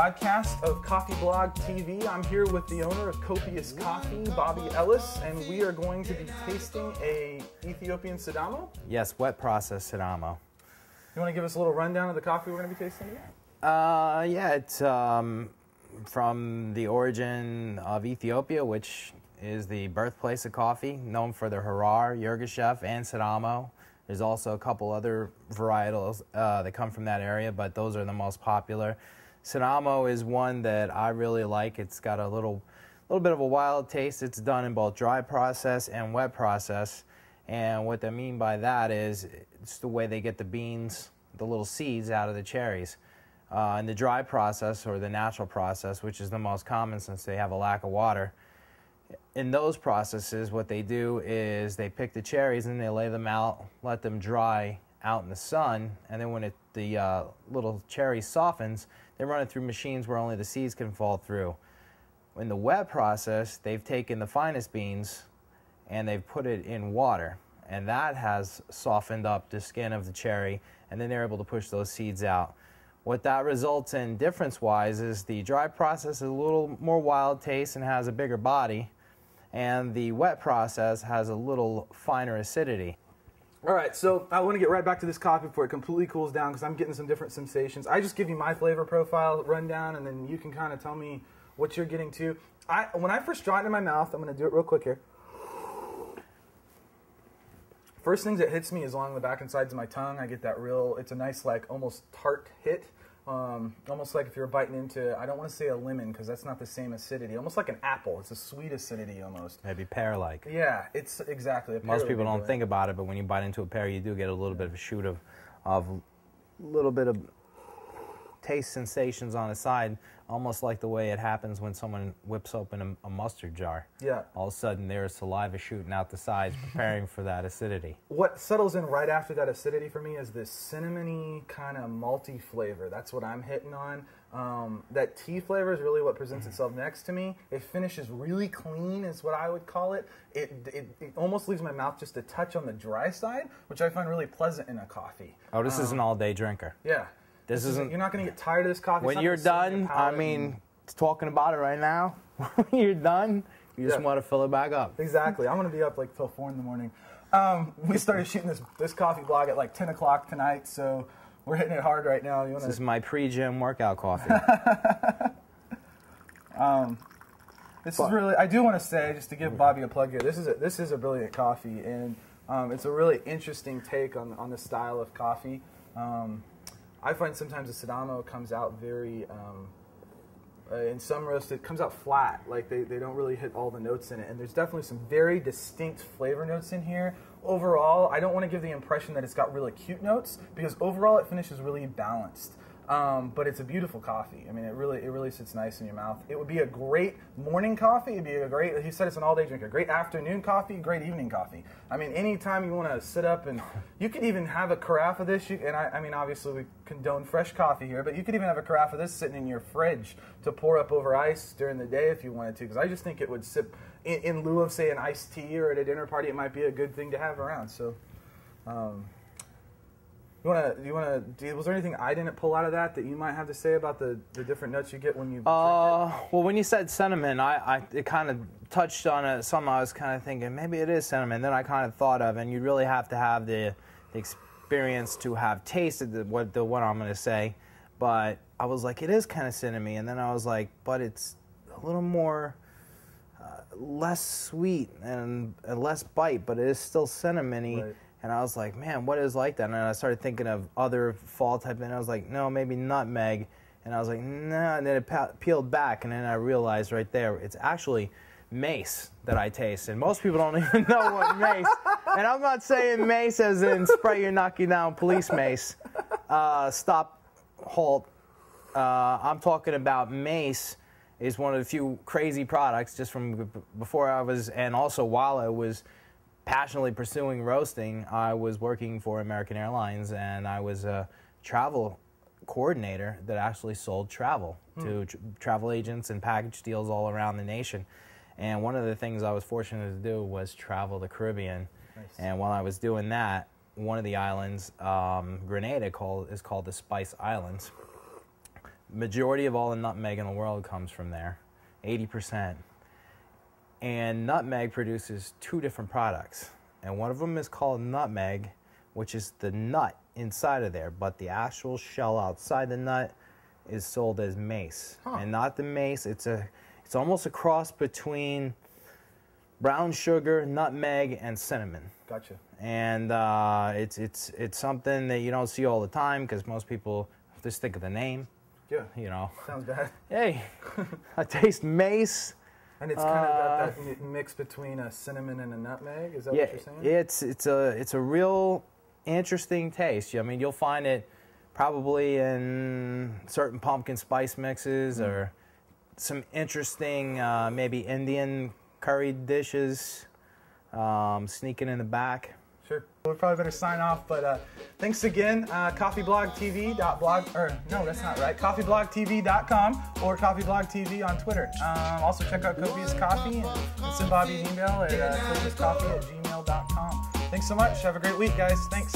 broadcast of Coffee Blog TV. I'm here with the owner of Copious Coffee, Bobby Ellis, and we are going to be tasting a Ethiopian Sidamo. Yes, wet process Sidamo. You want to give us a little rundown of the coffee we're going to be tasting today? Yeah, it's from the origin of Ethiopia, which is the birthplace of coffee, known for the Harar, Yirgacheffe, and Sidamo. There's also a couple other varietals that come from that area, but those are the most popular. Sidamo is one that I really like. It's got a little bit of a wild taste. It's done in both dry process and wet process. And what I mean by that is it's the way they get the beans, the little seeds out of the cherries. In the dry process or the natural process, which is the most common since they have a lack of water, in those processes, what they do is they pick the cherries and they lay them out, let them dry out in the sun, and then when the little cherry softens, they run it through machines where only the seeds can fall through. In the wet process, they've taken the finest beans and they've put it in water, and that has softened up the skin of the cherry, and then they're able to push those seeds out. What that results in difference-wise is the dry process is a little more wild taste and has a bigger body, and the wet process has a little finer acidity. All right, so I want to get right back to this coffee before it completely cools down because I'm getting some different sensations. I just give you my flavor profile rundown, and then you can kind of tell me what you're getting to. When I first draw it in my mouth, I'm going to do it real quick here. First things that hits me is along the back and sides of my tongue. I get that real, it's a nice, like, almost tart hit. Almost like if you're biting into, I don't want to say a lemon because that's not the same acidity. Almost like an apple. It's a sweet acidity almost. Maybe pear-like. Yeah, it's exactly a pear. Most people don't think about it, but when you bite into a pear, you do get a little bit of a shoot of little bit of taste sensations on the side, almost like the way it happens when someone whips open a mustard jar. Yeah. All of a sudden, there's saliva shooting out the sides, preparing for that acidity. What settles in right after that acidity for me is this cinnamony kind of malty flavor. That's what I'm hitting on. That tea flavor is really what presents itself next to me. It finishes really clean is what I would call it. It almost leaves my mouth just a touch on the dry side, which I find really pleasant in a coffee. Oh, this is an all-day drinker. Yeah. This isn't. You're not going to get tired of this coffee. When you're done, I mean, talking about it right now, when you're done, you just want to fill it back up. Exactly. I'm going to be up like till 4 in the morning. We started shooting this coffee blog at like 10 o'clock tonight, so we're hitting it hard right now. This is my pre-gym workout coffee. This is really, I do want to say, just to give Bobby a plug here, this is a brilliant coffee, and it's a really interesting take on the style of coffee. I find sometimes the Sidamo comes out very, in some roasts it comes out flat, like they don't really hit all the notes in it, and there's definitely some very distinct flavor notes in here. Overall, I don't want to give the impression that it's got really cute notes, because overall it finishes really balanced. But it's a beautiful coffee. I mean, it really sits nice in your mouth. It would be a great morning coffee. It'd be a great, he said it's an all-day drinker. Great afternoon coffee, great evening coffee. I mean, anytime you want to sit up and, you could even have a carafe of this. I mean, obviously we condone fresh coffee here, but you could even have a carafe of this sitting in your fridge to pour up over ice during the day if you wanted to, because I just think it would sip, in lieu of, say, an iced tea or at a dinner party, it might be a good thing to have around. So, was there anything I didn't pull out of that you might have to say about the different notes you get when you drink it? Well, when you said cinnamon, it kind of touched on something I was kind of thinking, maybe it is cinnamon. Then I kind of thought of, and you really have to have the experience to have tasted what I'm going to say. But I was like, it is kind of cinnamony. And then I was like, but it's a little more, less sweet and less bite, but it is still cinnamony. Right. And I was like, man, what is like that? And I started thinking of other fall type, and I was like, no, maybe nutmeg. And I was like, nah, and then it peeled back, and then I realized right there, it's actually mace that I taste. And most people don't even know what mace. And I'm not saying mace as in spray your knock you down police mace. Stop, halt. I'm talking about mace is one of the few crazy products just from before I was, and also while I was passionately pursuing roasting. I was working for American Airlines, and I was a travel coordinator that actually sold travel to travel agents and package deals all around the nation. And one of the things I was fortunate to do was travel the Caribbean. Nice. And while I was doing that, one of the islands, Grenada, is called the Spice Islands. Majority of all the nutmeg in the world comes from there, 80%. And nutmeg produces two different products. And one of them is called nutmeg, which is the nut inside of there, but the actual shell outside the nut is sold as mace. And not the mace, it's almost a cross between brown sugar, nutmeg, and cinnamon. Gotcha. And it's something that you don't see all the time because most people just think of the name. Yeah. You know. Sounds bad. Hey, I taste mace. And it's kind of got that mix between a cinnamon and a nutmeg. Is that what you're saying? It's a real interesting taste. I mean, you'll find it probably in certain pumpkin spice mixes or some interesting maybe Indian curry dishes sneaking in the back. Sure. We probably better sign off, but thanks again. Coffeeblogtv.blog, or no, that's not right. Coffeeblogtv.com or coffeeblogtv on Twitter. Also check out Copious Coffee and send Bobby an email at copious.coffee@gmail.com. Thanks so much. Have a great week, guys. Thanks.